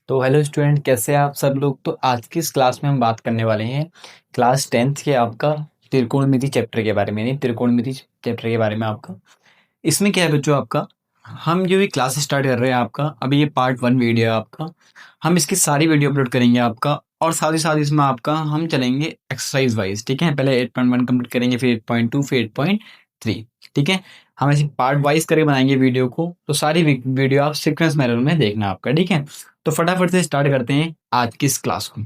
तो hello student, कैसे हैं आप सब लोग। तो आज की इस क्लास में हम बात करने वाले हैं क्लास 10th के आपका त्रिकोणमिति चैप्टर के बारे में, यानी त्रिकोणमिति चैप्टर के बारे में आपका। इसमें क्या है बच्चों, आपका हम जो भी क्लास स्टार्ट कर रहे हैं आपका, अभी ये पार्ट 1 वीडियो है आपका। हम इसकी सारी वीडियो अपलोड करेंगे आपका, और साथ ही साथ इसमें आपका हम चलेंगे एक्सरसाइज वाइज। ठीक है, पहले 8.1 कंप्लीट करेंगे, फिर 8.2, फिर 8.3। ठीक है, हम ऐसे पार्ट वाइज करके बनाएंगे वीडियो को, तो सारी वीडियो आप सीक्वेंस मैनर में देखना आपका। ठीक है, तो फटाफट से स्टार्ट करते हैं आज की इस क्लास को।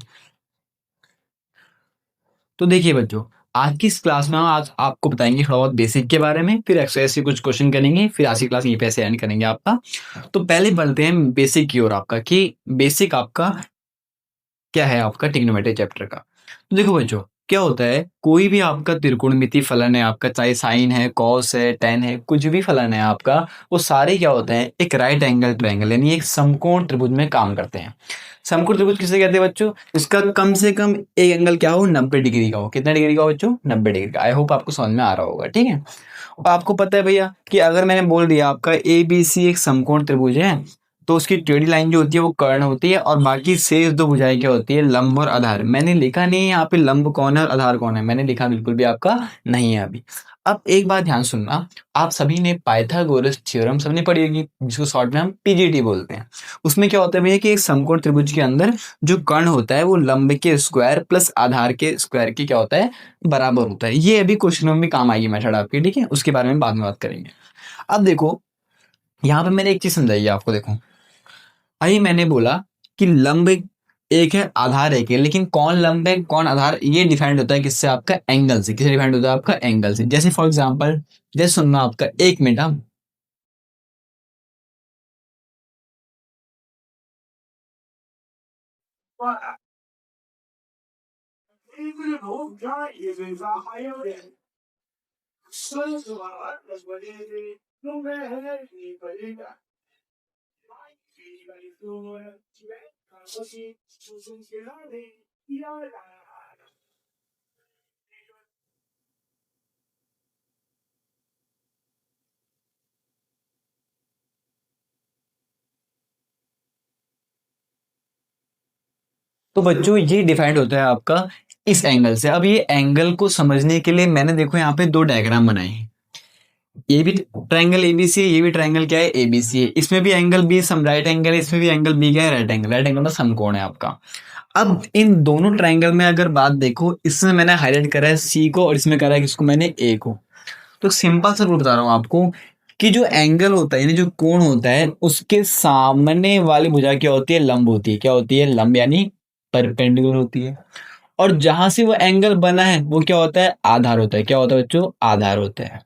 तो देखिए बच्चों, आज की इस क्लास में हम आज आपको बताएंगे थोड़ा बहुत बेसिक के बारे में, फिर एक्सरसाइज से कुछ क्वेश्चन करेंगे, फिर आज की क्लास यहीं पे ऐसे एंड करेंगे आपका। तो पहले बढ़ते हैं बेसिक की ओर आपका, कि बेसिक आपका क्या है आपका ट्रिग्नोमेट्री चैप्टर का। तो देखो बच्चों, क्या होता है, कोई भी आपका त्रिकोणमिति फलन है आपका, चाहे साइन है, कॉस है, टेन है, कुछ भी फलन है आपका, वो सारे क्या होते हैं, एक राइट एंगल ट्रायंगल यानी एक समकोण त्रिभुज में काम करते हैं। समकोण त्रिभुज किसे कहते हैं बच्चों, इसका कम से कम एक एंगल क्या हो, 90 डिग्री का हो। कितना डिग्री का हो बच्चों, 90 डिग्री का। आई होप आपको समझ में आ रहा होगा। ठीक है, और आपको पता है भैया कि अगर मैंने बोल दिया आपका ए बी सी एक समकोण त्रिभुज है, तो उसकी टेढ़ी लाइन जो होती है वो कर्ण होती है, और बाकी शेष दो भुजाएं क्या होती है, लंब और आधार। मैंने लिखा नहीं है यहाँ पे लंब कौन है और आधार कौन है, मैंने लिखा बिल्कुल भी आपका नहीं है अभी। अब एक बात ध्यान सुनना, आप सभी ने पाइथागोरस थ्योरम सबने पढ़ी होगी, जिसको शॉर्ट में हम पीजीटी बोलते हैं। उसमें क्या होता है भैया कि एक समकोण त्रिभुज के अंदर जो कर्ण होता है वो लंब के स्क्वायर प्लस आधार के स्क्वायर की क्या होता है, बराबर होता है। ये अभी क्वेश्चन में भी काम आएगी मेथड आपकी। ठीक है, उसके बारे में बाद में बात करेंगे। अब देखो, यहाँ पे मैंने एक चीज समझाई है आपको। देखो, अभी मैंने बोला कि लंब एक है, आधार एक है, लेकिन कौन लंब है कौन आधार, ये डिफाइंड होता है किससे, आपका एंगल से। किससे डिफाइंड होता है, आपका एंगल से। जैसे फॉर एग्जांपल, जैसे सुनना आपका, एक मिनट हम तो बच्चों ये डिफाइंड होता है आपका इस एंगल से। अब ये एंगल को समझने के लिए मैंने देखो यहाँ पे दो डायग्राम बनाए हैं। ये भी ट्रायंगल एबीसी है, ये भी ट्रायंगल क्या है, एबीसी है। इसमें भी angle B sum right angle है, इसमें भी एंगल बी क्या है, राइट एंगल। राइट एंगल मतलब समकोण है आपका। अब इन दोनों ट्रायंगल में अगर बात देखो, इसमें मैंने हाईलाइट करा है सी को, और इसमें करा है किसको, मैंने ए को। तो सिंपल सा रूल बता रहा हूँ आपको, कि जो एंगल होता है यानी जो कोण होता है, उसके सामने वाली भुजा क्या होती है, लंब होती है। क्या होती है, लंब यानी परपेंडिकुलर होती है। और जहां से वो एंगल बना है वो क्या होता है, आधार होता है। क्या होता है बच्चों, आधार होता है।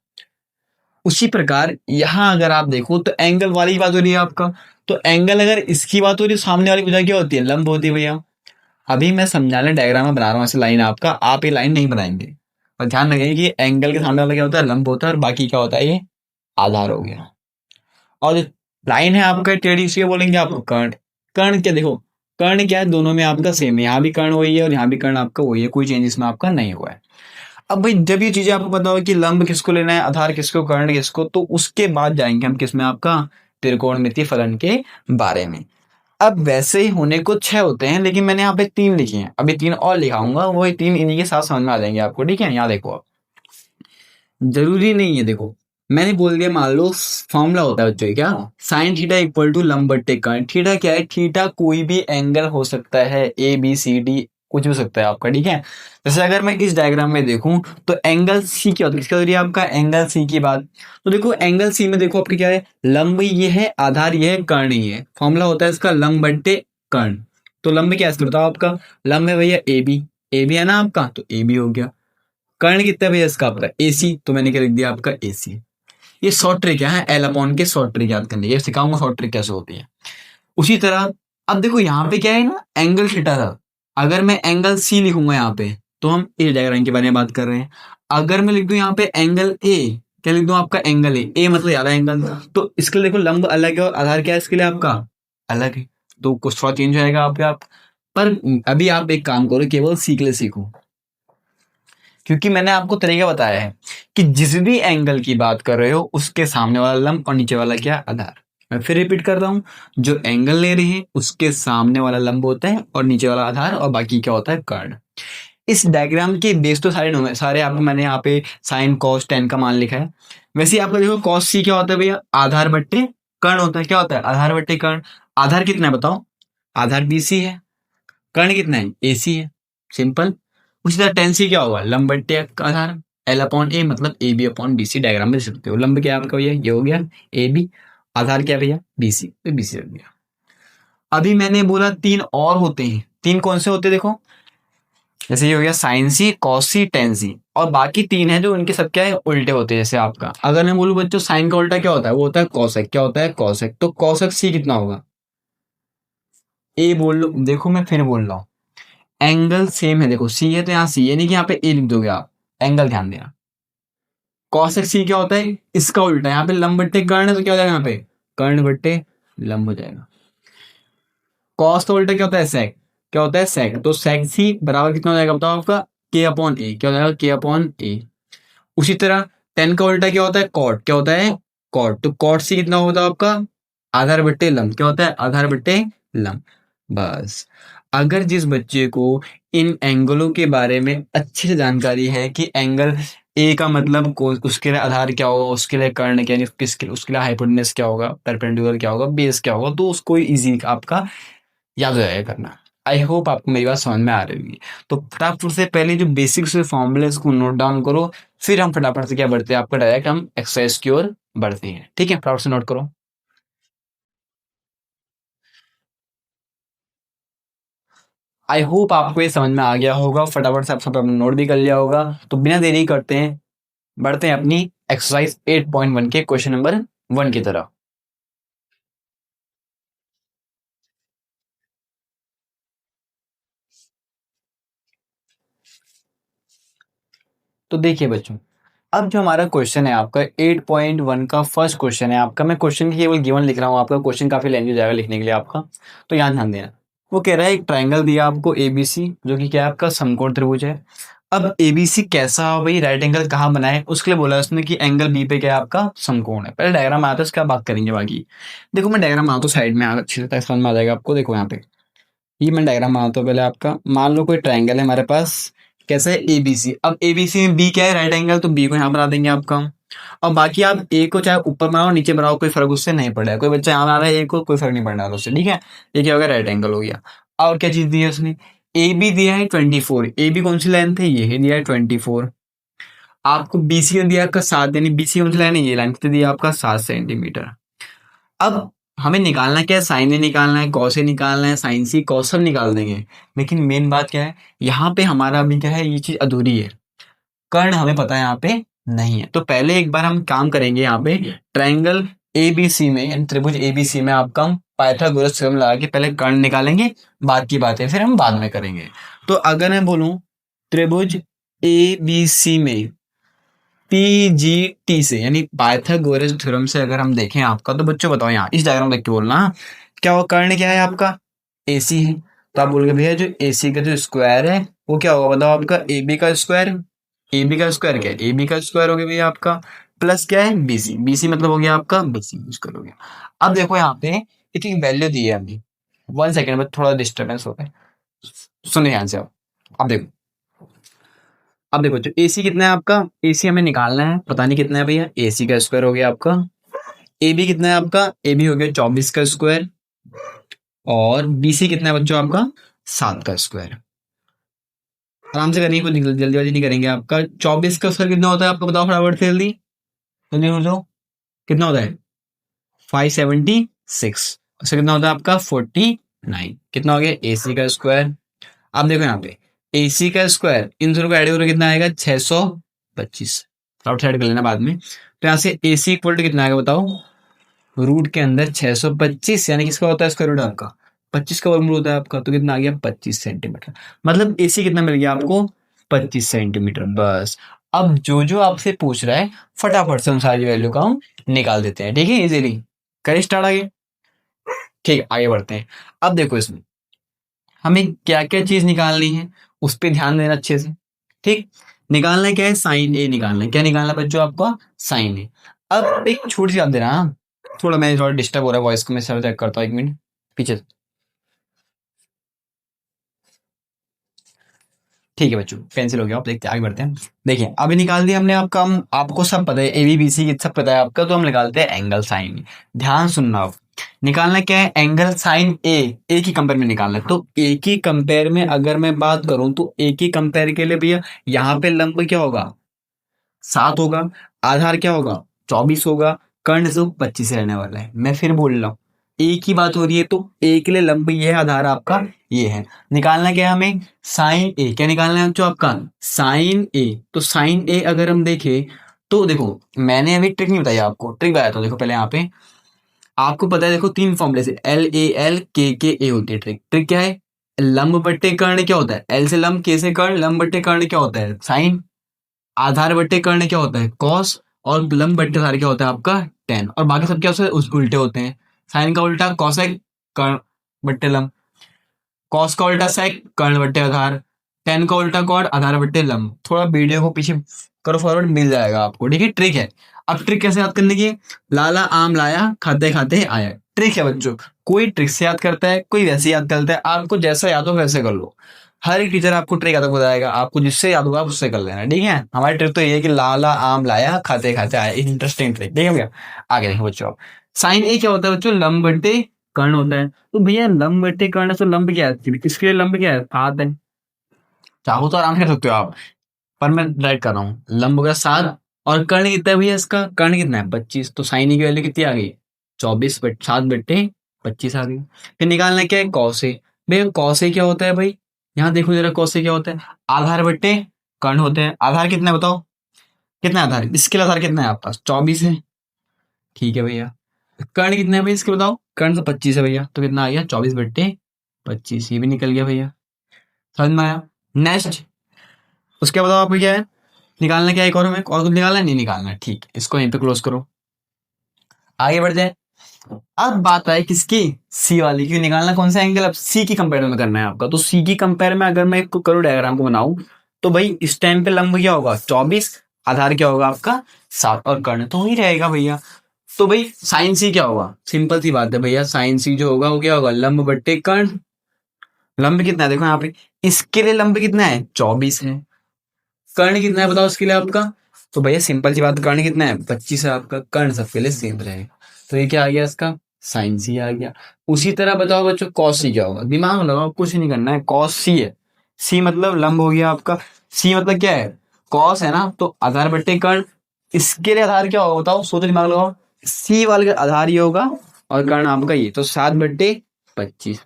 उसी प्रकार यहां अगर आप देखो तो एंगल वाली बात हो रही है आपका। तो एंगल अगर इसकी बात हो रही है, सामने वाली भुजा क्या होती है, लंब होती है भैया। अभी मैं समझाने डायग्राम में बना रहा हूँ ऐसे लाइन आपका, आप ये लाइन नहीं बनाएंगे। पर ध्यान रखिए कि एंगल के सामने वाला क्या होता है, लंब होता है, और बाकी क्या होता है, ये आधार हो गया। और लाइन है आपका टेढ़ी, इसलिए बोलेंगे आपको कर्ण। कर्ण क्या, देखो कर्ण क्या है, दोनों में आपका सेम है। यहाँ भी कर्ण वही है और यहाँ भी कर्ण आपका वही है, कोई चेंज इसमें आपका नहीं हुआ है। अब भाई जब ये चीजें आपको पता हो कि लंब किसको लेना है, आधार किसको, कर्ण किसको, तो उसके बाद जाएंगे हम किसमें, आपका त्रिकोणमिति फलन के बारे में। अब वैसे ही होने को 6 होते हैं, लेकिन मैंने यहाँ पे 3 लिखे हैं, अभी 3 और लिखाऊंगा, वही 3 इन्हीं के साथ समझ में आ जाएंगे आपको। ठीक है, यहाँ देखो, अब जरूरी नहीं है। देखो, मैंने बोल दिया, मान लो फॉर्मूला होता है बच्चों क्या, साइन थीटा इक्वल टू लंब बट्टे कर्ण। थीटा क्या है, थीटा कोई भी एंगल हो सकता है, ए बी सी डी कुछ भी हो सकता है आपका। ठीक है, जैसे अगर मैं इस डायग्राम में देखूं तो एंगल सी क्या होता है, किसका हो रही है आपका, एंगल सी की बात। तो देखो एंगल सी में देखो आपके क्या है, लंब ये है, आधार ये है, कर्ण ये है। फॉर्मूला होता है इसका लंब बट्टे कर्ण। तो लंब क्या है, बताओ आपका, लंब है भैया ए बी है ना आपका, तो ए बी हो गया। कर्ण कितना भैया इसका, आपका एसी, तो मैंने क्या लिख दिया, आपका एसी। ये शॉर्ट ट्रिक है, एल अपॉन के शॉर्ट ट्रिक याद करने, ये सिखाऊंगा शॉर्ट ट्रिक कैसे होती है। उसी तरह अब देखो यहाँ पे क्या है ना, एंगल थीटा था। अगर मैं एंगल सी लिखूंगा यहाँ पे, तो हम इस डायग्राम के बारे में बात कर रहे हैं। अगर मैं लिख दूं यहाँ पे एंगल ए, क्या लिख दूं, आपका एंगल ए मतलब ज्यादा एंगल। तो इसके लिए देखो लंब अलग है और आधार क्या है इसके लिए, आपका अलग है। तो कुछ थोड़ा चेंज हो जाएगा आप पर अभी आप एक काम करो, केवल सी के लिए सीखो। क्योंकि मैंने आपको तरीका बताया है कि जिस भी एंगल की बात कर रहे हो, उसके सामने वाला लंब और नीचे वाला क्या, आधार। मैं फिर रिपीट कर रहा हूँ, जो एंगल ले रही है उसके सामने वाला लंब होता है और नीचे वाला आधार, और बाकी क्या होता है, कर्ण। इस डायग्राम के बेस तो सारे आपको मैंने यहाँ पे साइन कॉस टेन का मान लिखा है। वैसे ही आपका देखो कॉस सी क्या होता है भैया, आधार बट्टे कर्ण होता है। क्या होता है, आधार बट्टे कर्ण। आधार कितना है बताओ, आधार बीसी है। कर्ण कितना है, एसी है। सिंपल। उसी तरह टेन सी क्या होगा, लंब बट्टे आधार, एल अपॉन ए, मतलब A B upon B C diagram में दे सकते हो। लंब क्या है आपका भैया, ये हो गया ए बी, आधार क्या भैया बीसी, तो बीसी रख दिया। अभी मैंने बोला तीन और होते हैं, तीन कौन से होते हैं देखो, जैसे ये हो गया साइन सी कॉस सी टेन सी, और बाकी तीन है जो उनके सब क्या है, उल्टे होते हैं। जैसे आपका अगर मैं बोलूं बच्चों साइन का उल्टा क्या होता है, वो होता है कॉसेक। क्या होता है, कॉसेक। तो कॉसेक सी कितना होगा, ए बोल लो। देखो मैं फिर बोल रहा हूँ, एंगल सेम है, देखो सी है तो यहाँ सी है, नहीं कि यहाँ पे ए लिख दोगे आप। एंगल ध्यान देना, कॉसेक सी क्या होता है, इसका उल्टा। यहाँ पे लंब बट्टे कर्ण है तो क्या हो जाएगा, यहाँ पे कर्ण बट्टे लंब हो जाएगा। कॉस का उल्टा क्या होता है, सेक। क्या होता है, सेक। तो सेक सी बराबर कितना हो जाएगा बताओ आपका, के अपॉन ए। क्या हो जाएगा, के अपॉन ए। उसी तरह टेन का उल्टा क्या होता है, कॉट। क्या होता है, कॉट। तो कॉट सी कितना होता है आपका, आधार बट्टे लंब। क्या होता है, आधार बट्टे लंब। बस। अगर जिस बच्चे को इन एंगलों के बारे में अच्छे से जानकारी है कि एंगल ए का मतलब को उसके लिए आधार क्या होगा, उसके लिए कर्ण क्या, यानी किसके उसके लिए हाइपोटेनस क्या होगा, परपेंडिकुलर क्या होगा, बेस क्या होगा, तो उसको इजी आपका याद हो जाएगा करना। आई होप आपको मेरी बात समझ में आ रही होगी। तो फटाफट से पहले जो बेसिक से फॉर्मूले को नोट डाउन करो, फिर हम फटाफट से क्या बढ़ते हैं, आपका डायरेक्ट हम एक्सरसाइज की ओर बढ़ते हैं। ठीक है, फटाफट से नोट करो। आई होप आपको ये समझ में आ गया होगा, फटाफट से आप सब नोट भी कर लिया होगा। तो बिना देरी करते हैं, बढ़ते हैं अपनी एक्सरसाइज 8.1 के क्वेश्चन नंबर 1 की तरफ। तो देखिए बच्चों, अब जो हमारा क्वेश्चन है आपका 8.1 का फर्स्ट क्वेश्चन है आपका, मैं क्वेश्चन की केवल गिवन लिख रहा हूँ, आपका क्वेश्चन काफी लेंथी हो जाएगा लिखने के लिए आपका, तो यहाँ ध्यान देना। वो कह रहा है एक ट्राइंगल दिया आपको एबीसी, जो कि क्या है आपका समकोण त्रिभुज है। अब एबीसी कैसा हो भाई, राइट एंगल कहाँ बनाए, उसके लिए बोला उसने कि एंगल बी पे क्या है आपका समकोण है। पहले डायग्राम आता है, उसके बाद बात करेंगे बाकी। देखो मैं डायग्राम आता हूँ साइड में, अच्छी से समझ में आ जाएगा आपको। देखो यहाँ पे ये मैं डायग्राम बनाता हूँ पहले आपका। मान लो कोई ट्राइंगल है हमारे पास, कैसा है, एबीसी। अब एबीसी में बी क्या है, राइट एंगल, तो बी को यहाँ बना देंगे आपका। और बाकी आप ए को चाहे ऊपर बनाओ नीचे बनाओ, कोई फर्क उससे नहीं पड़ रहा है। कोई बच्चा यहाँ बना रहा है ए को, कोई फर्क नहीं पड़ रहा है उससे, ठीक है। ये क्या होगा, राइट एंगल हो गया। और क्या चीज दी है उसने, ए बी दिया है 24। ए बी कौन सी लाइन थी, ये है दिया है 24। आपको बीसी में दिया आपका 7, यानी बीसी कौन सी लाइन है, ये लाइन कितनी दिया आपका 7 सेंटीमीटर। अब हमें निकालना क्या है, साइन ए निकालना है, कॉस ए निकालना है, साइन सी कॉस सब निकाल देंगे। लेकिन मेन बात क्या है, यहाँ पे हमारा अभी क्या है, ये चीज अधूरी है। कर्ण हमें पता है यहाँ पे नहीं है। तो पहले एक बार हम काम करेंगे यहाँ पे ट्रायंगल एबीसी में, यानी त्रिभुज एबीसी में आपका हम पाइथागोरस थ्योरम लगा के पहले कर्ण निकालेंगे। बाद की बातें फिर हम बाद में करेंगे। तो अगर मैं बोलूं त्रिभुज एबीसी में पीजीटी से, यानी पाइथागोरस थ्योरम से अगर हम देखें आपका, तो बच्चों बताओ यहाँ इस डायग्राम देख के बोलना, क्या वो कर्ण क्या है आपका, एसी है। तो आप बोलोगे भैया जो एसी का जो स्क्वायर है वो क्या होगा बताओ, आपका ए बी का स्क्वायर। ए बी का स्क्वायर क्या है, ए बी का स्क्वायर हो गया भैया आपका, प्लस क्या है बीसी। बीसी मतलब हो गया आपका बीसी स्क्वायर हो गया। अब देखो यहाँ पे इतनी वैल्यू दी है अभी, 1 सेकेंड में थोड़ा डिस्टर्बेंस होता है, सुनिए ध्यान से। अब देखो, अब देखो जो एसी कितना है आपका, एसी हमें निकालना है, पता नहीं कितना है भैया, एसी का स्क्वायर हो गया आपका। ए बी कितना है आपका, ए बी हो गया 24 का स्क्वायर। और बीसी कितना है बच्चों आपका, 7 का स्क्वायर। आराम से करेंगे, कोई जल्दीबाजी नहीं करेंगे। आपका 24 का स्क्वायर कितना होता है आपको बताओ फटाफट से जल्दी, जल्दी बोलो कितना होता है, 576। उससे कितना होता है आपका 49। कितना हो गया एसी का स्क्वायर। आप देखो यहाँ पे एसी का स्क्वायर इन दोनों को ऐड करो कितना आएगा 625। आउटसाइड कर लेना बाद में। तो यहाँ से एसी इक्वल टू कितना आएगा बताओ, रूट के अंदर 625, यानी किसका होता है स्क्वायर रूट आपका, 25 का वर्गमूल होता है आपका। तो कितना आ गया 25 सेंटीमीटर। मतलब एसी कितना मिल गया आपको, 25 सेंटीमीटर। बस। अब जो जो आपसे पूछ रहा है फटाफट से उन सारी वैल्यू का हम निकाल देते हैं, ठीक है, इजीली। करें स्टार्ट आगे, ठीक है आगे बढ़ते हैं। अब देखो इसमें हमें क्या क्या चीज निकालनी है, उस पर ध्यान देना अच्छे से, ठीक। निकालना क्या है, साइन ए निकालना है। क्या निकालना है बच्चों आपको, साइन ए। अब एक छोटी सी बात देना, थोड़ा मैं थोड़ा डिस्टर्ब हो रहा है वॉइस को, मैं सर चेक करता हूँ 1 मिनट पीछे। ठीक है बच्चों, पेंसिल हो गया, आप देखते हैं, आगे बढ़ते हैं। देखिए अभी निकाल दिया हमने आपका, हम आपको सब पता है, ए बी बी सी सब पता है आपका, तो हम निकालते हैं एंगल साइन। ध्यान सुनना आप, निकालना क्या है, एंगल साइन ए की कंपेयर में निकालना है। तो ए की कंपेयर में अगर मैं बात करूं तो ए की कंपेयर के लिए भैया यहाँ पे लंब क्या होगा, 7 होगा, आधार क्या होगा, 24 होगा, कर्ण जो 25 रहने वाला है। मैं फिर बोल रहा हूँ, ए की बात हो रही है तो ए के लिए लंब ये है, आधार आपका ये है। निकालना क्या है हमें, साइन ए। क्या निकालना है जो आपका, साइन ए। तो साइन ए अगर हम देखें तो देखो, मैंने अभी ट्रिक नहीं बताई आपको, ट्रिक बताया तो देखो पहले यहाँ पे आपको पता है, देखो 3 फॉर्मूले से LAL KKA होती है। ट्रिक ट्रिक क्या है, लंब बट्टे कर्ण क्या होता है, एल से लंब, के से कर्ण, लंब बट्टे कर्ण क्या होता है, साइन। आधार बट्टे कर्ण क्या होता है, कॉस। और लंब बट्टे आधार क्या होता है आपका, टेन। और बाकी सब क्या होता है, उस उल्टे होते हैं। साइन का उल्टा कॉसेक, कर्ण बट्टे लंब। कॉस का उल्टा सेक, कर्ण बट्टे आधार। टेन का उल्टा कॉड, आधार बट्टे लंब। थोड़ा वीडियो को पीछे करो फॉरवर्ड, मिल जाएगा आपको। ठीक है, ट्रिक है। अब ट्रिक कैसे याद करने की, लाला आम लाया, खाते खाते आया। ट्रिक है बच्चों, कोई ट्रिक से याद करता है, कोई वैसे याद करता है, आपको जैसा याद हो वैसे कर लो। हर एक टीचर आपको ट्रिक याद बताएगा, आपको जिससे याद होगा आप उससे कर लेना। ठीक है, हमारी ट्रिक तो ये है कि लाला आम लाया, खाते खाते आया। इंटरेस्टिंग ट्रिक, ठीक है भैया। आगे देखो बच्चों, साइन ए क्या होता है बच्चों, लंब बट्टे कर्ण होता है। तो भैया लंब बट्टे कर्ण, तो लंब क्या है, किसके लिए लंब क्या है, हाथ है। चाहो तो आराम से कर सकते हो आप, पर मैं राइट कर रहा हूँ। लंब हो गया 7, और कर्ण कितना है भैया, इसका कर्ण कितना है 25। तो साइन की वैल्यू कितनी आ गई, 24/7/25 आ गई। फिर निकालना क्या है, कौसे। भैया कौसे क्या होता है भाई, यहाँ देखो जरा, कौसे क्या होता है, आधार बट्टे कर्ण होते हैं। आधार कितना है बताओ, कितना है आधार, इसके लिए आधार कितना है आपके पास, 24 है। ठीक है भैया, कर्ण कितना है भैया इसके बताओ, कर्ण तो 25 है भैया, तो कितना आ गया 24/25, ये भी निकल गया भैया। समझ में आया। नेक्स्ट, उसके बताओ आपको क्या है, निकालना क्या है, एक और हमें, और कुछ निकालना है, नहीं निकालना है। ठीक, इसको यहीं पे क्लोज करो, आगे बढ़ जाए। अब बात आए किसकी, सी वाली की। निकालना कौन सा एंगल, अब सी की कंपेयर में करना है आपका। तो सी की कंपेयर में अगर मैं करूँ, डायग्राम को बनाऊं, तो भाई इस टाइम पे लंब क्या होगा 24, आधार क्या होगा आपका 7, और कर्ण तो वही रहेगा भैया। तो भाई साइन सी क्या होगा, सिंपल सी बात है भैया, साइन सी जो होगा वो क्या होगा, लंब बट्टे कर्ण। लंब कितना है देखो यहाँ पे, इसके लिए लंब कितना है 24 है। कर्ण कितना है बताओ इसके लिए आपका, तो भैया सिंपल सी बात, कर्ण कितना है 25 है आपका। कर्ण सबके लिए सेम रहेगा, तो ये क्या आ गया इसका, साइन सी आ गया। उसी तरह बताओ बच्चों, कॉस सी क्या होगा, दिमाग लगाओ, कुछ नहीं करना है। कॉस सी है, सी मतलब लंब हो गया आपका। सी मतलब क्या है, कॉस है ना, तो आधार बट्टे कर्ण। इसके लिए आधार क्या होगा बताओ, सोचो, दिमाग लगाओ। सी वाले का आधार ये होगा, और कर्ण आपका ये, तो 7/25।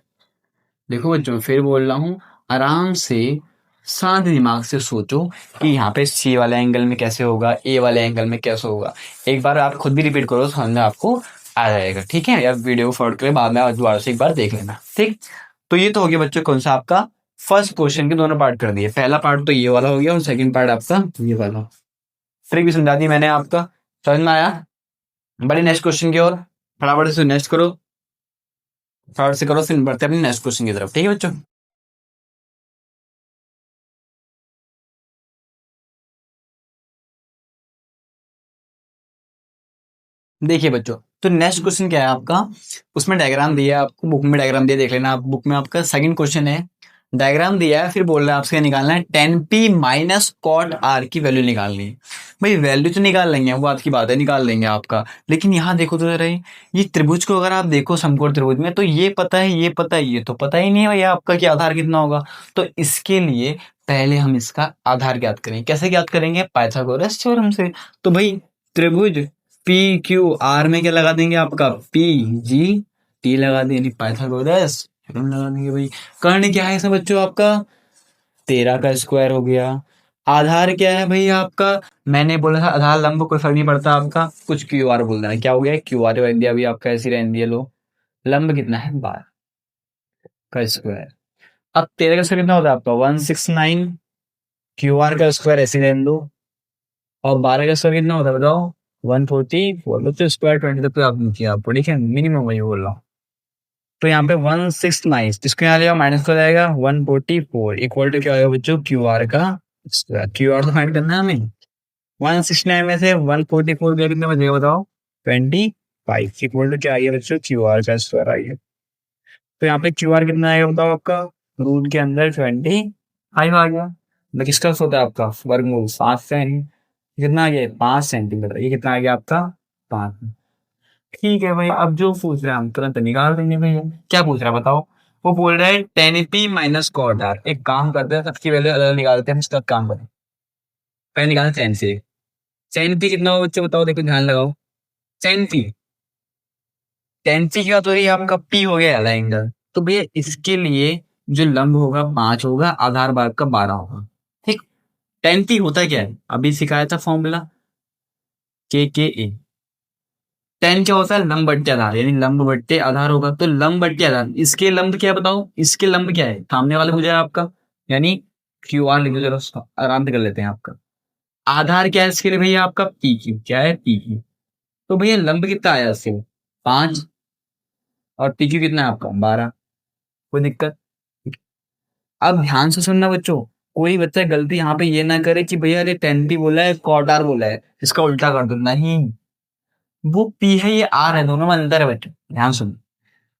देखो बच्चों फिर बोल रहा हूँ, आराम से शांत दिमाग से सोचो कि यहाँ पे सी वाले एंगल में कैसे होगा, ए वाले एंगल में कैसे होगा। एक बार आप खुद भी रिपीट करो, समझ में आपको आ जाएगा। ठीक है, या वीडियो फॉरवर्ड के बाद में दोबारा से एक बार देख लेना। ठीक, तो ये तो हो गया बच्चों, कौन सा आपका फर्स्ट क्वेश्चन के दोनों पार्ट कर दिए। पहला पार्ट तो ये वाला हो गया, और सेकंड पार्ट आपका ये वाला। ट्रिक भी समझा दी मैंने आपका, समझ में आया। बड़ी नेक्स्ट क्वेश्चन की ओर, फटाफट से नेक्स्ट करो, फटाफट से करो, फिर बढ़ते हैं अपने नेक्स्ट क्वेश्चन की तरफ। ठीक है बच्चों। देखिए बच्चों, तो नेक्स्ट क्वेश्चन क्या है आपका, उसमें डायग्राम दिया है आपको, बुक में डायग्राम दिया, देख लेना आप बुक में। आपका सेकंड क्वेश्चन है, डायग्राम दिया है, फिर बोल रहा है आपसे निकालना है 10p माइनस कॉट आर की वैल्यू निकालनी है। भाई वैल्यू तो निकाल लेंगे, वो बात की बात है, निकाल लेंगे आपका। लेकिन यहाँ देखो तो जरा, ये त्रिभुज को अगर आप देखो समकोण त्रिभुज में, तो ये पता है, ये पता है, ये तो पता ही नहीं है भैया आपका कि आधार कितना होगा। तो इसके लिए पहले हम इसका आधार ज्ञात करेंगे। कैसे ज्ञात करेंगे, पाइथागोरस थ्योरम से। तो भाई त्रिभुज पी क्यू आर में क्या लगा देंगे आपका, पी जी टी लगा देंगे, पाइथागोरस थ्योरम लगा देंगे भाई। कर्ण क्या है इसमें बच्चों आपका, 13 का स्क्वायर हो गया। आधार क्या है भाई आपका, मैंने बोला था आधार लंब कोई फर्क नहीं पड़ता आपका, कुछ क्यू आर बोल देना। क्या हो गया, क्यू आर रख दिया अभी आपका, ऐसी रहने दिया। लो लंब कितना है 12 का स्क्वायर। अब 13 का स्क्वायर कितना होता है आपका 169, क्यू आर का स्क्वायर ऐसे रहने दो। और 12 का स्क्वायर कितना होता है बताओ, 144। बच्चों स्क्वायर 20 तक तो आप नीचे आपको, ठीक है, मिनिमम वही बोल रहा हूँ। तो यहाँ पे 169, इसको यहाँ ले माइनस हो जाएगा 144, इक्वल टू क्या होगा बच्चों, क्यू आर का स्क्वायर। क्यू आर तो फाइंड करना है हमें। 169 में से 144 गया, कितने बचेगा बताओ, 20। 5 इक्वल टू क्या आई है बच्चों, क्यू आर का स्क्वायर आई है। तो यहाँ पे क्यू आर कितना आएगा बताओ आपका, रूट के अंदर 25 आ गया। मतलब किसका होता है आपका वर्गमूल 7 से कितना आ गया 5 सेंटीमीटर, ये कितना आ गया आपका 5। ठीक है भाई, अब जो पूछ रहे हैं हम तुरंत निकाल देंगे भैया। क्या पूछ रहा है बताओ, वो बोल रहा है tan P minus cot R. एक काम करते हैं, सबकी वैल्यू अलग निकालते हैं, हम इसका काम करें। पहले निकालते टेन से। टेन पी कितना हो बच्चे बताओ, देखो ध्यान लगाओ। टेन पी, टेन पी का तो ये आपका पी हो गया वाला एंगल। तो भैया इसके लिए जो लंब होगा 5 होगा, आधार भाग का 12 होगा। ठीक, टेन पी होता क्या है, अभी सिखाया था फॉर्मूला के ए। टेन क्या होता है, लंब बट्टे आधार, यानी लंब बट्टे आधार होगा। तो लंब बट्टे आधार, इसके लंब क्या है बताओ, इसके लंब क्या है, सामने वाले हो जाए आपका, यानी क्यू आर लिख दो, चलो उसको आराम से कर लेते हैं आपका। आधार क्या है इसके लिए भैया आपका, पी क्यू, क्या है पी क्यू। तो भैया लंब कितना आया इससे, 5, और पी क्यू कितना है आपका 12। कोई दिक्कत। अब ध्यान से सुनना बच्चों, कोई बच्चा गलती यहाँ पे ये ना करे कि भैया अरे टेन पी बोला है कॉट आर बोला है, इसका उल्टा कर दो, नहीं। वो पी है, ये आर है, दोनों में अंतर है बच्चों, ध्यान सुनो।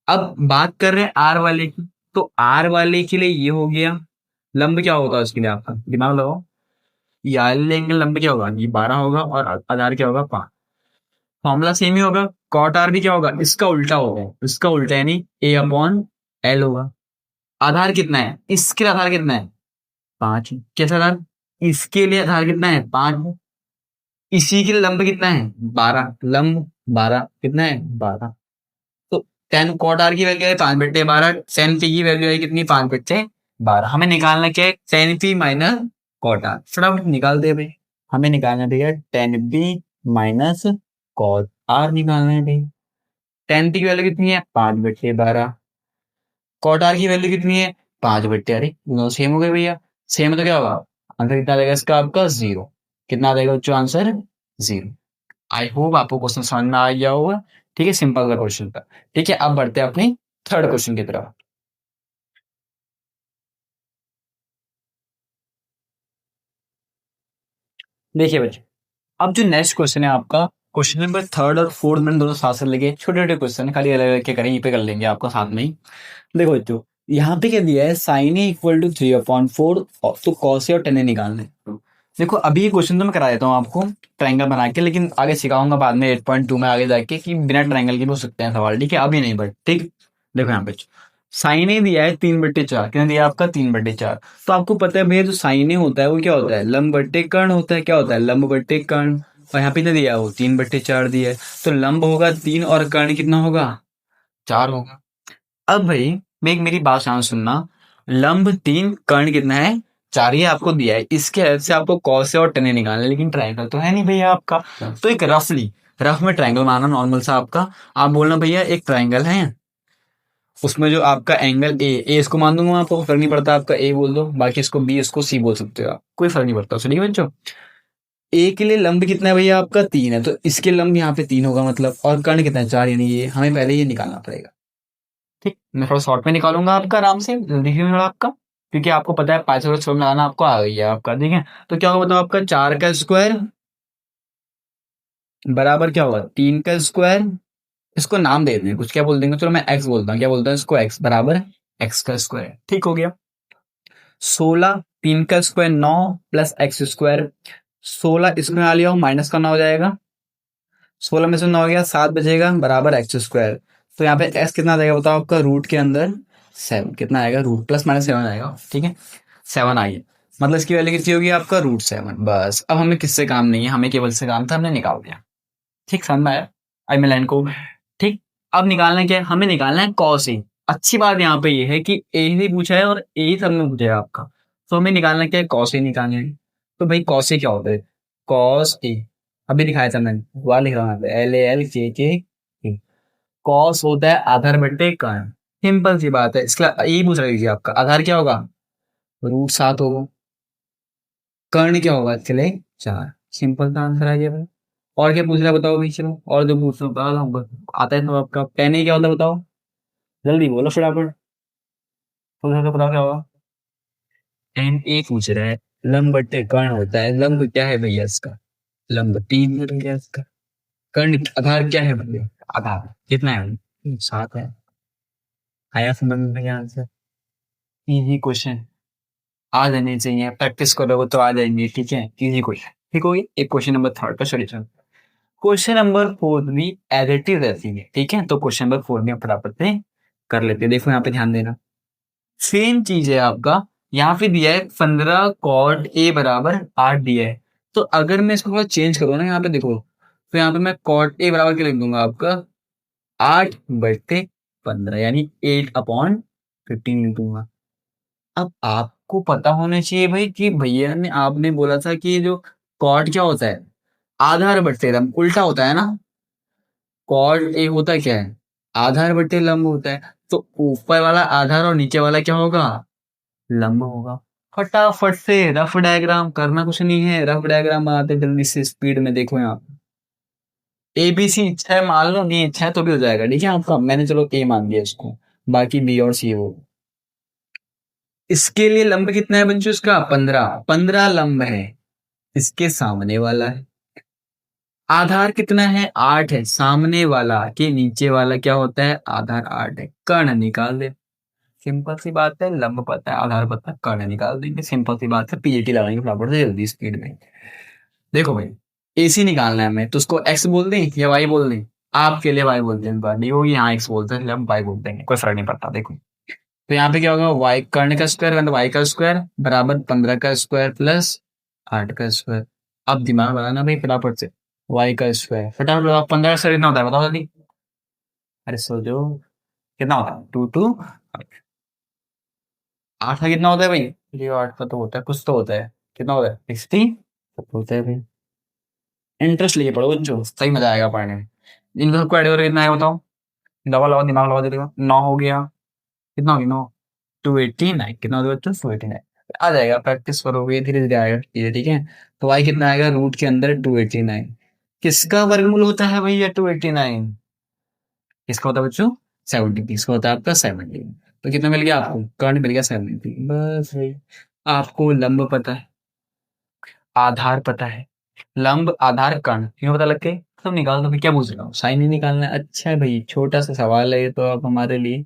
अब बात कर रहे हैं आर वाले की, तो आर वाले के लिए ये हो गया। लंब क्या होगा उसके लिए आपका, दिमाग लगाओ। ये आर लेंगे, लंब क्या होगा, ये 12 होगा, और आधार क्या होगा 5। फॉर्मूला सेम ही होगा। कॉट आर भी क्या होगा, इसका उल्टा होगा, इसका उल्टा यानी ए अपॉन एल होगा। आधार कितना है, इसके लिए आधार कितना है 5। कैसा आधार, इसके लिए आधार कितना है 5। इसी के लिए लंब कितना है 12, लंब 12 कितना है 12। तो टेन कॉट आर की वैल्यू है 5/12, टेन पी की वैल्यू है कितनी 5/12। हमें निकालना क्या है, tan P minus cot R, फटाफट निकाल दे भाई। हमें निकालना भैया tan P minus cot R निकालना है भाई। टेन पी की वैल्यू कितनी है 5/12, कॉट आर की वैल्यू कितनी है 5/, अरे दोनों सेम हो गए भैया। सेम तो क्या होगा, आंसर कितना देगा इसका आपका 0। कितना देगा बच्चों आंसर 0। आई होप आपको क्वेश्चन समझ में आ गया होगा। ठीक है, सिंपल का क्वेश्चन था। ठीक है, अब बढ़ते हैं अपनी थर्ड क्वेश्चन की तरफ। देखिए बच्चे, अब जो नेक्स्ट क्वेश्चन है आपका, क्वेश्चन नंबर थर्ड और फोर्थ में दोनों साथ साथ लगे, छोटे छोटे क्वेश्चन है, खाली अलग अलग के करें, ये पे कर लेंगे आपका साथ में ही। देखो बच्चों, यहाँ पे क्या दिया है, साइन ए इक्वल टू 3/4, तो कॉस ए और टेन ए निकालना है। देखो अभी ये क्वेश्चन तो मैं करा देता हूँ आपको ट्रायंगल बना के, लेकिन आगे सिखाऊंगा बाद में 8.2 में आगे जाके कि बिना ट्रायंगल के भी हो सकते हैं सवाल। ठीक है, अभी नहीं, बट ठीक। देखो यहाँ पे साइन ए दिया है 3/4, कितना दिया आपका 3/4। तो आपको पता है भैया जो साइन ए होता है वो क्या होता है, लंब बट्टे कर्ण होता है। क्या होता है, लंब बट्टे कर्ण। और यहाँ पे क्या दिया, वो 3/4 दिया है। तो लंब होगा 3 और कर्ण कितना होगा 4 होगा। अब भाई मैं एक मेरी बात ध्यान सुनना, लंब 3 कर्ण कितना है 4, ये आपको दिया है। इसके हेल्प से आपको कॉस और टेन निकालना है, लेकिन ट्रायंगल तो है नहीं भैया आपका। तो एक रफ में ट्रायंगल माना नॉर्मल सा आपका। आप बोलना भैया एक ट्रायंगल है, उसमें जो आपका एंगल ए इसको मान दूंगा, आपको फर्क नहीं पड़ता, आपका ए बोल दो, बाकी इसको बी इसको सी बोल सकते हो आप, कोई फर्क नहीं पड़ता। सुनिए बच्चों, ए के लिए लंब कितना है भैया आपका 3 है, तो इसके लंब यहाँ पे 3 होगा मतलब, और कर्ण कितना है 4, यानी ये हमें पहले ये निकालना पड़ेगा। ठीक, मैं थोड़ा शॉर्ट में निकालूंगा आपका, आराम से जल्दी से थोड़ा आपका, क्योंकि आपको पता है पाइथागोरस थ्योरम लगाना आपको आ गई है आपका। ठीक है, तो क्या होगा बताओ, आपका 4 का स्क्वायर बराबर क्या होगा 3 का स्क्वायर। इसको नाम दे दें कुछ, क्या बोल देंगे, चलो मैं एक्स बोलता हूँ, क्या बोलता हूँ इसको, एक्स बराबर एक्स का स्क्वायर। ठीक हो गया। 16, 3 का स्क्वायर 9 प्लस एक्स स्क्वायर। 16 इसमें आ लिया, माइनस करना हो जाएगा, 16 में से 9 गया 7 बचेगा, बराबर एक्स स्क्वायर। तो यहाँ पे एक्स कितना आ जाएगा बताओ आपका, रूट के अंदर 7 कितना आएगा, रूट प्लस माइनस 7 आएगा। ठीक है, 7 आई है, मतलब इसकी वैल्यू कितनी होगी आपका √7। बस, अब हमें किससे काम नहीं है, हमें केवल से काम था, हमने निकाल दिया। ठीक, समझ में आया आई मैं लाइन को। ठीक, अब निकालना क्या है, हमें निकालना है कॉस ए। अच्छी बात यहाँ पे ये है कि ए ही पूछा है और ए ही सबने पूछा है आपका, तो हमें निकालना क्या है, कॉस ए निकालना है। तो भाई कॉस ए क्या होता है, कॉस ए अभी दिखाया था मैंने, वह लिख रहा हूँ LAL के। कॉस होता है आधार बट्टे कर्ण, सिंपल सी बात है। इसका यही पूछ रही थी आपका, आधार क्या होगा √7 होगा, कर्ण क्या होगा इसके लिए 4। सिंपल सा आंसर आ गया भाई। और क्या पूछ रहा है बताओ भाई, चलो और जो पूछ रहा हूँ बता दो, आता है तो आपका टेन ए क्या होता है बताओ, जल्दी बोलो फटाफट, तो बताओ क्या होगा। टेन ए पूछ रहा है, लंब बट्टे कर्ण होता है, लंब क्या है भैया इसका, लंब 3 है भैया इसका, कर्ण आधार क्या है भैया, आधार कितना है? 7 है। आया समझ में क्या आंसर? इजी क्वेश्चन आ जाने चाहिए, प्रैक्टिस करोगे तो आ जाएंगे। ठीक है, इजी क्वेश्चन। ठीक होगी। एक क्वेश्चन नंबर 3 का सॉल्यूशन। क्वेश्चन नंबर 4 भी एडिटिव रहती है। ठीक है, तो क्वेश्चन नंबर 4 में फटाफट से कर लेते हैं। देखो यहाँ पे ध्यान देना, सेम चीज है आपका। यहाँ पे दिया है 15 कॉट ए बराबर 8 दिया है। तो अगर मैं इसको थोड़ा चेंज करूँ ना, यहाँ पे देखो, तो यहाँ पे मैं कॉट ए बराबर क्या लिख दूंगा आपका 8/15, यानी 8/15 लिख दूंगा। अब आपको पता होना चाहिए भाई कि भैया ने आपने बोला था कि ये जो कॉट क्या होता है, आधार बट्टे लंब, उल्टा होता है ना। कॉट ए होता क्या है, आधार बट्टे लंब होता है। तो ऊपर वाला आधार और नीचे वाला क्या होगा, लंब होगा। फटाफट से रफ डायग्राम करना, कुछ नहीं है, रफ डायग्राम बनाते जल्दी से स्पीड में। देखो यहाँ ए बी सी इच्छा है, मान लो नहीं इच्छा है तो भी हो जाएगा। ठीक है आपका, मैंने चलो ए मान दिया इसको, बाकी बी और सी हो। इसके लिए लंब कितना है बंचू, इसका 15, 15 लंब है। इसके सामने वाला है, आधार कितना है 8 है। सामने वाला के नीचे वाला क्या होता है, आधार 8 है। कर्ण निकाल दे, सिंपल सी बात है। लंब पता है, आधार पता है, कर्ण निकाल देंगे। सिंपल सी बात है, पीएटी लगाएंगे फटाफट से जल्दी स्पीड में। देखो भाई, एसी निकालना है हमें, तो उसको एक्स बोल दें या वाई बोल दें। आपके लिए वाई बोलते हैं, बात नहीं होगी। यहाँ एक्स बोलते हैं, हम वाई बोल देंगे, कोई फर्क नहीं पड़ता। देखो तो यहाँ पे क्या होगा, वाई कर्ण का स्क्वायर मतलब वाई का स्क्वायर बराबर 15 का स्क्वायर प्लस 8 का स्क्वायर। अब दिमाग लगाना भाई फटाफट से, वाई का स्क्वायर फटाफट लगाओ। 15 का स्क्वायर कितना होता है बताओ जल्दी। अरे सो जो कितना होता है, 2 2 8 का कितना होता है भाई, ये 8 का तो होता है, कुछ तो होता है। कितना होता है 16 होता है भाई। इंटरेस्ट लिए पढ़ो बच्चों, सही मजा आएगा पढ़ने में। इनको सबको ऐड करके कितना है बताओ, डबल लगाओ, दिमाग लगाओ, देखो 9 हो गया। कितना हो गया 9, 289। कितना हो गया बच्चों, 289। आ जाएगा, प्रैक्टिस करोगे धीरे धीरे आएगा ये। ठीक है, तो वाई कितना आएगा, रूट के अंदर 289। किसका वर्गमूल होता है भैया 289, किसका होता है बच्चों 70, किसका होता है आपका 70। तो कितना मिल गया आपको, कर्ण मिल गया 70। बस भाई, आपको लंब पता है, आधार पता है, लंब आधार कर्ण क्यों पता लग गए, सब निकाल दो। फिर क्या पूछ रहा हूँ, साइन ही निकालना है। अच्छा है भाई, छोटा सा सवाल है ये तो आप हमारे लिए।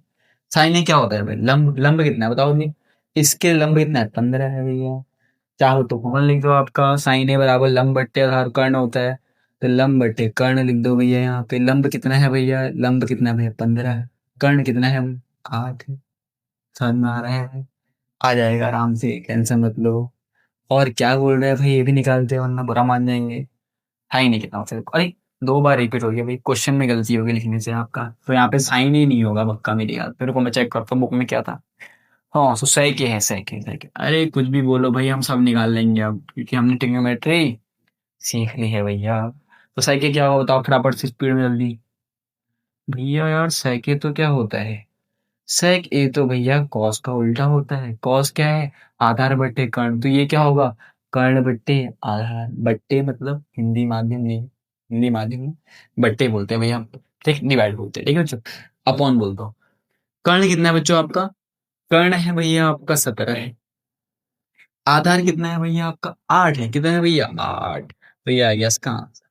साइन ही क्या होता है भाई, लंब, लंब कितना है बताओ नहीं। इसके लंब कितना है 15 है भैया। चाहो तो कॉमन लिख दो, आपका साइन है बराबर लंब बट्टे आधार कर्ण होता है। तो लंब बट्टे कर्ण लिख दो भैया। यहाँ पे लंब कितना है भैया, लंब कितना है भैया 15 है। कर्ण कितना है 8 है। समझ में आ रहा है, आ जाएगा आराम से, टेंशन मत लो। और क्या बोल रहे हैं भाई, ये भी निकालते हैं वरना बुरा मान जाएंगे। है ही नहीं कितना होता है। अरे 2 बार रिपीट हो गया भाई, क्वेश्चन में गलती होगी लिखने से आपका। तो यहाँ पे साइन ही नहीं होगा पक्का मेरी याद, फिर को मैं चेक करता हूँ बुक में क्या था। हाँ सो सही के है, सही के, सही के। अरे कुछ भी बोलो भाई, हम सब निकाल लेंगे अब, क्योंकि हमने ट्रिग्नोमेट्री सीख ली है भैया। तो सही के क्या होता है, फटाफट से स्पीड में जल्दी। भैया यार सैके तो क्या होता है, सेक ए तो भैया कॉस का उल्टा होता है। कॉस क्या है, आधार बट्टे कर्ण। तो ये क्या होगा, कर्ण बट्टे आधार। बट्टे मतलब हिंदी माध्यम नहीं, हिंदी माध्यम में बट्टे बोलते हैं भैया हम। ठीक, डिवाइड बोलते हैं। ठीक है बच्चों, अपॉन बोल दो। कर्ण कितना है बच्चों आपका, कर्ण है भैया आपका 17 है। आधार कितना है भैया आपका 8 है। कितना है भैया 8। तो ये आ गया इसका आंसर।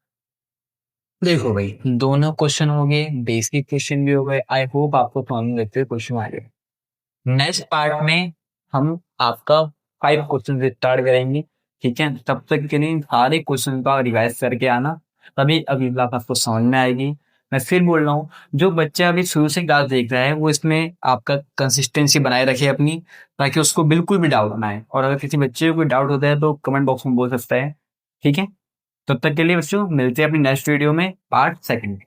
देखो भाई, दोनों क्वेश्चन हो गए, बेसिक क्वेश्चन भी हो गए। आई होप आपको समझ में लगते क्वेश्चन आ गए। नेक्स्ट पार्ट में हम आपका 5 क्वेश्चन स्टार्ट करेंगे। ठीक है, तब तक के लिए सारे क्वेश्चन का रिवाइज करके आना, तभी अगली क्लास आपको समझ में आएगी। मैं फिर बोल रहा हूँ, जो बच्चा अभी शुरू से क्लास देख रहा है वो इसमें आपका कंसिस्टेंसी बनाए रखे अपनी, ताकि उसको बिल्कुल भी डाउट ना आए। और अगर किसी बच्चे को कोई डाउट होता है तो कमेंट बॉक्स में बोल सकता है। ठीक है, तब तक के लिए बच्चों मिलते हैं अपनी नेक्स्ट वीडियो में, पार्ट सेकंड।